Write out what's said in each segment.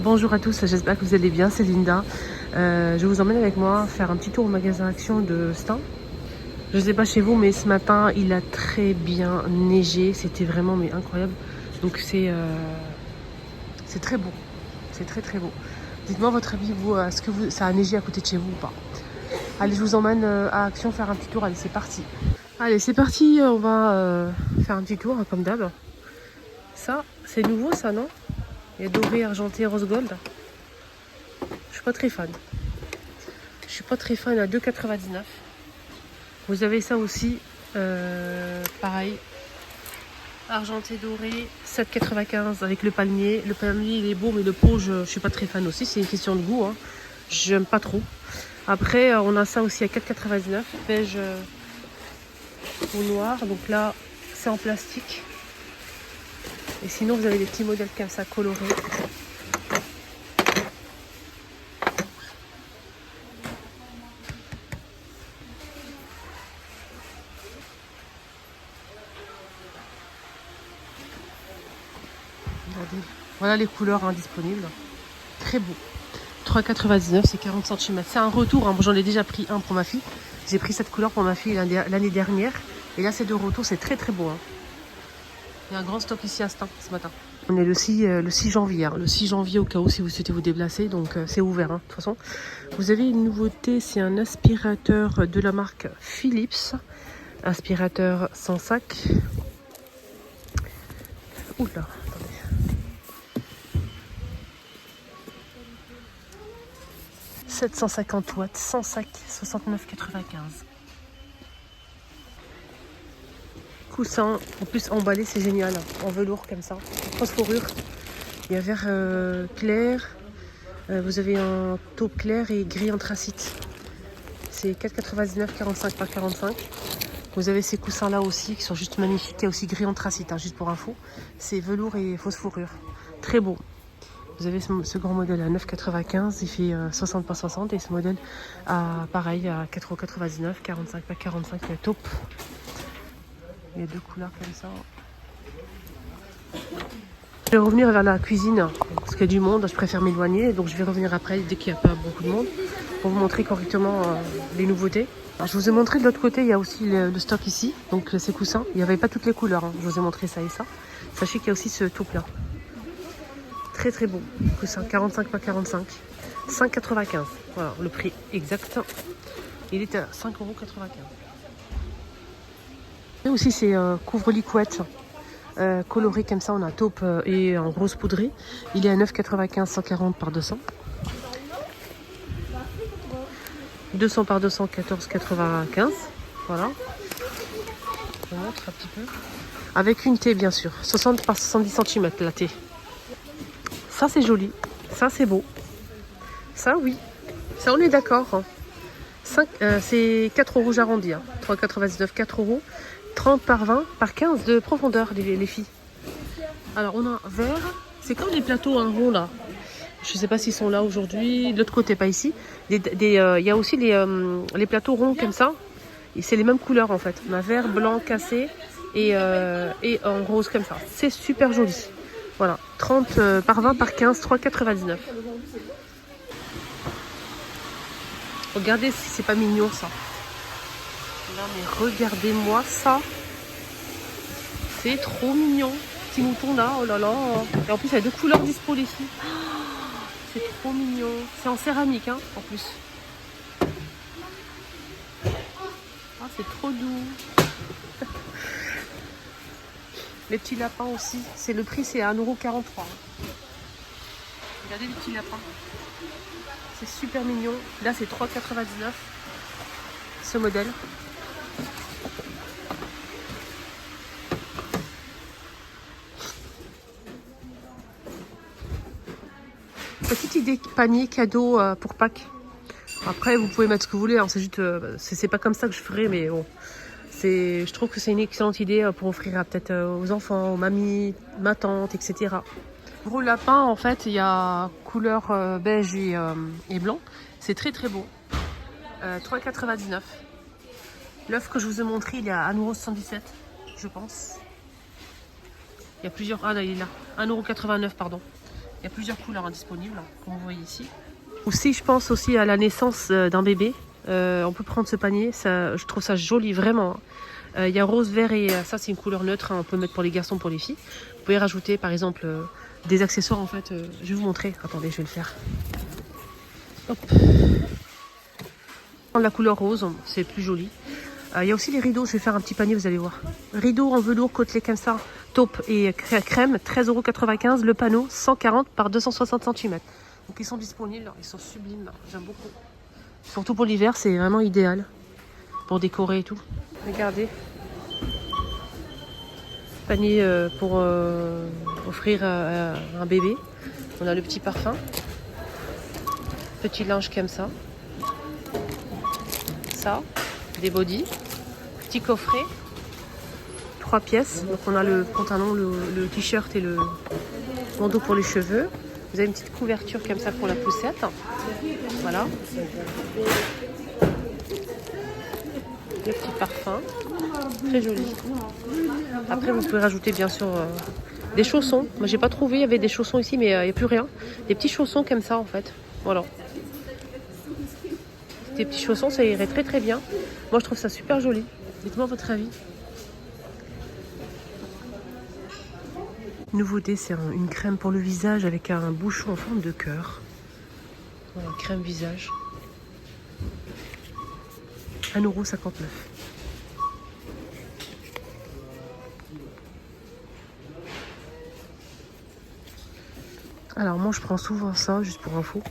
Bonjour à tous, j'espère que vous allez bien, c'est Linda. Je vous emmène avec moi faire un petit tour au magasin Action de Stein. Je ne sais pas chez vous, mais ce matin, il a très bien neigé. C'était vraiment incroyable. Donc c'est très beau. C'est très très beau. Dites-moi votre avis, vous, est-ce que ça a neigé à côté de chez vous ou pas? Allez, je vous emmène à Action faire un petit tour. Allez, c'est parti. Allez, c'est parti, on va faire un petit tour, hein, comme d'hab. Ça, c'est nouveau ça, non? Il y a doré, argenté, rose gold. Je suis pas très fan. Je suis pas très fan à 2,99. Vous avez ça aussi, pareil, argenté doré, 7,95 avec le palmier. Le palmier il est beau, mais le pot je suis pas très fan aussi. C'est une question de goût, hein. J'aime pas trop. Après on a ça aussi à 4,99, beige ou noir. Donc là c'est en plastique. Et sinon vous avez des petits modèles comme ça colorés. Regardez. Voilà les couleurs disponibles. Très beau. 3,99, c'est 40 cm. C'est un retour, hein. J'en ai déjà pris un pour ma fille. J'ai pris cette couleur pour ma fille l'année dernière. Et là, c'est de retour, c'est très très beau, hein. Il y a un grand stock ici à Stein ce matin. On est le 6 janvier. Hein. Le 6 janvier, au cas où, si vous souhaitez vous déplacer. Donc, c'est ouvert, hein, de toute façon. Vous avez une nouveauté, c'est un aspirateur de la marque Philips. Aspirateur sans sac. Oula. 750 watts, sans sac, 69,95. Coussin, en plus emballé, c'est génial, en velours comme ça, grosse fourrure. Il y a vert clair, vous avez un taupe clair et gris anthracite. C'est 4,99, 45 par 45. Vous avez ces coussins là aussi qui sont juste magnifiques. Il y a aussi gris anthracite, hein, juste pour info. C'est velours et fausse fourrure. Très beau. Vous avez ce grand modèle à 9,95, il fait 60 par 60. Et ce modèle, pareil, à 4,99, 45 par 45, taupe. Il y a deux couleurs comme ça. Je vais revenir vers la cuisine, parce qu'il y a du monde, je préfère m'éloigner. Donc je vais revenir après, dès qu'il n'y a pas beaucoup de monde, pour vous montrer correctement les nouveautés. Alors, je vous ai montré de l'autre côté, il y a aussi le stock ici, donc ces coussins. Il n'y avait pas toutes les couleurs, hein. Je vous ai montré ça et ça. Sachez qu'il y a aussi ce taupe là. Très très beau. Coussin 45 par 45. 5,95. Voilà, le prix exact. Il est à 5,95 €. Et aussi c'est couvre-lit couette. Coloré comme ça, on a taupe et en rose poudré. Il est à 9,95, 140 par 200. 200 par 200, 14,95. Voilà. Je vous montre un petit peu. Avec une thé, bien sûr. 60 par 70 cm, la thé. Ça, c'est joli. Ça, c'est beau. Ça, oui. Ça, on est d'accord, hein. C'est 4 € j'arrondis. Hein. 3,99, 4 €. 30 par 20 par 15 de profondeur, les filles. Alors, on a vert. C'est comme les plateaux ronds, là. Je ne sais pas s'ils sont là aujourd'hui. De l'autre côté, pas ici. Il y a aussi les plateaux ronds comme ça. C'est les mêmes couleurs, en fait. On a vert, blanc, cassé et en rose comme ça. C'est super joli. Voilà. 30 par 20 par 15, 3,99. Regardez si c'est pas mignon, ça. Là, mais regardez-moi ça. C'est trop mignon. Petit mouton là, oh là là. Et en plus, il y a deux couleurs dispo, les filles. C'est trop mignon. C'est en céramique, hein, en plus. Ah, c'est trop doux. Les petits lapins aussi. Le prix, c'est à 1,43 €. Regardez les petits lapins. C'est super mignon. Là, c'est 3,99 ce modèle. Petite idée panier cadeau pour Pâques. Après, vous pouvez mettre ce que vous voulez. Hein. C'est juste, c'est pas comme ça que je ferai, mais bon. Je trouve que c'est une excellente idée pour offrir peut-être aux enfants, aux mamies, ma tante, etc. Pour le lapin, en fait, il y a couleur beige et blanc. C'est très très beau. 3,99 €. L'œuf que je vous ai montré, il est à 1,77 €, je pense. Il y a plusieurs. Ah là, il est là. 1,89 €, pardon. Il y a plusieurs couleurs disponibles, comme vous voyez ici. Aussi, je pense aussi à la naissance d'un bébé. On peut prendre ce panier, ça, je trouve ça joli vraiment. Il y a rose, vert et ça c'est une couleur neutre, on peut mettre pour les garçons, pour les filles. Vous pouvez rajouter par exemple des accessoires en fait. Je vais vous montrer, attendez, je vais le faire. Hop. La couleur rose, c'est plus joli. Il y a aussi les rideaux, je vais faire un petit panier, vous allez voir. Rideaux en velours côtelé comme ça, taupe et crème, 13,95 €. Le panneau, 140 par 260 cm. Donc ils sont disponibles, ils sont sublimes, j'aime beaucoup. Surtout pour l'hiver, c'est vraiment idéal pour décorer et tout. Regardez. Panier pour offrir à un bébé. On a le petit parfum. Petit linge comme ça. Ça, des bodys. Petit coffret. 3 pièces. Donc on a le pantalon, le t-shirt et le bandeau pour les cheveux. Vous avez une petite couverture comme ça pour la poussette. Voilà. Le petit parfum. Très joli. Après, vous pouvez rajouter bien sûr des chaussons. Moi, j'ai pas trouvé. Il y avait des chaussons ici, mais il n'y a plus rien. Des petits chaussons comme ça, en fait. Voilà. Des petits chaussons, ça irait très très bien. Moi, je trouve ça super joli. Dites-moi votre avis. Nouveauté, c'est une crème pour le visage avec un bouchon en forme de cœur. Voilà, crème visage. 1,59 €. Alors moi je prends souvent ça, juste pour info.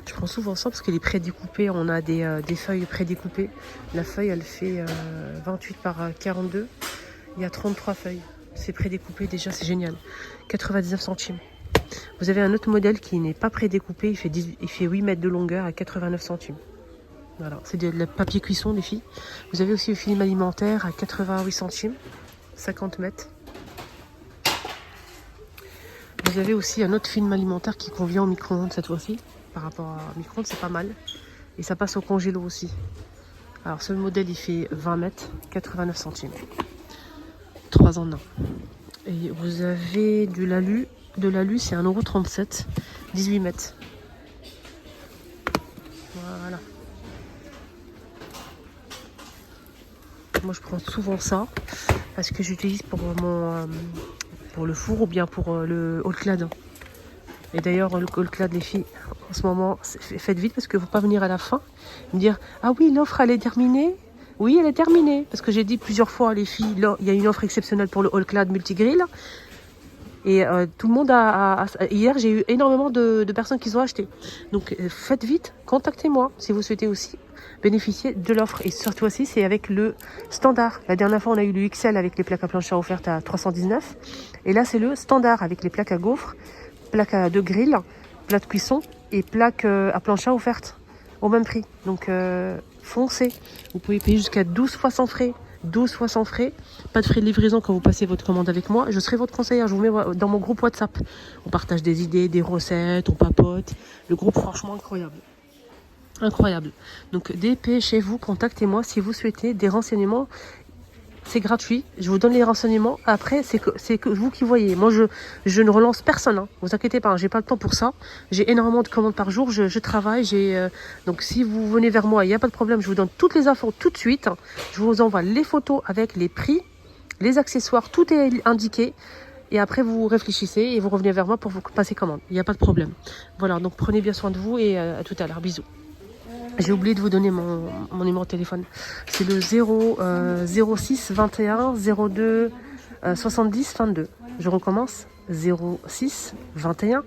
Je prends souvent ça parce que les prédécoupés, on a des feuilles prédécoupées. La feuille elle fait 28 par 42. Il y a 33 feuilles. C'est prédécoupé déjà, c'est génial. 99 centimes. Vous avez un autre modèle qui n'est pas prédécoupé, il fait 8 mètres de longueur à 89 centimes. Voilà, c'est de la papier cuisson les filles. Vous avez aussi le film alimentaire à 88 centimes, 50 mètres. Vous avez aussi un autre film alimentaire qui convient au micro-ondes cette fois-ci. Par rapport à micro-ondes, c'est pas mal. Et ça passe au congélo aussi. Alors ce modèle, il fait 20 mètres, 89 centimes. 3 en 1. Et vous avez de l'alu. De l'alu, c'est 1,37 €, 18 mètres. Voilà. Moi, je prends souvent ça parce que j'utilise pour pour le four ou bien pour le haut-clad. Et d'ailleurs, le haut-clad, les filles, en ce moment, faites vite parce que vous ne pouvez pas venir à la fin me dire « Ah oui, l'offre, elle est terminée ?» Oui, elle est terminée. Parce que j'ai dit plusieurs fois, les filles, là, il y a une offre exceptionnelle pour le haut-clad multigrill. Et tout le monde hier, j'ai eu énormément de personnes qui ont acheté. Donc, faites vite, contactez-moi si vous souhaitez aussi bénéficier de l'offre. Et surtout aussi, c'est avec le standard. La dernière fois, on a eu le XL avec les plaques à plancher offertes à 319. Et là, c'est le standard avec les plaques à gaufres, plaques de grill, plaques de cuisson et plaques à plancher offertes au même prix. Donc, foncez. Vous pouvez payer jusqu'à 12 fois sans frais. 12 fois sans frais, pas de frais de livraison quand vous passez votre commande avec moi. Je serai votre conseillère, je vous mets dans mon groupe WhatsApp. On partage des idées, des recettes, on papote. Le groupe, franchement, incroyable. Incroyable. Donc, dépêchez-vous, contactez-moi si vous souhaitez des renseignements. C'est gratuit, je vous donne les renseignements. Après, c'est que vous qui voyez. Moi, je ne relance personne. Hein. Vous inquiétez pas, j'ai pas le temps pour ça. J'ai énormément de commandes par jour. Je travaille. Donc, si vous venez vers moi, il n'y a pas de problème. Je vous donne toutes les infos tout de suite. Je vous envoie les photos avec les prix, les accessoires. Tout est indiqué. Et après, vous réfléchissez et vous revenez vers moi pour vous passer commande. Il n'y a pas de problème. Voilà, donc prenez bien soin de vous et à tout à l'heure. Bisous. J'ai oublié de vous donner mon numéro de téléphone. C'est le 06 21 02 70 22. Je recommence. 06 21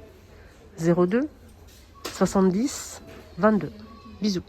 02 70 22. Bisous.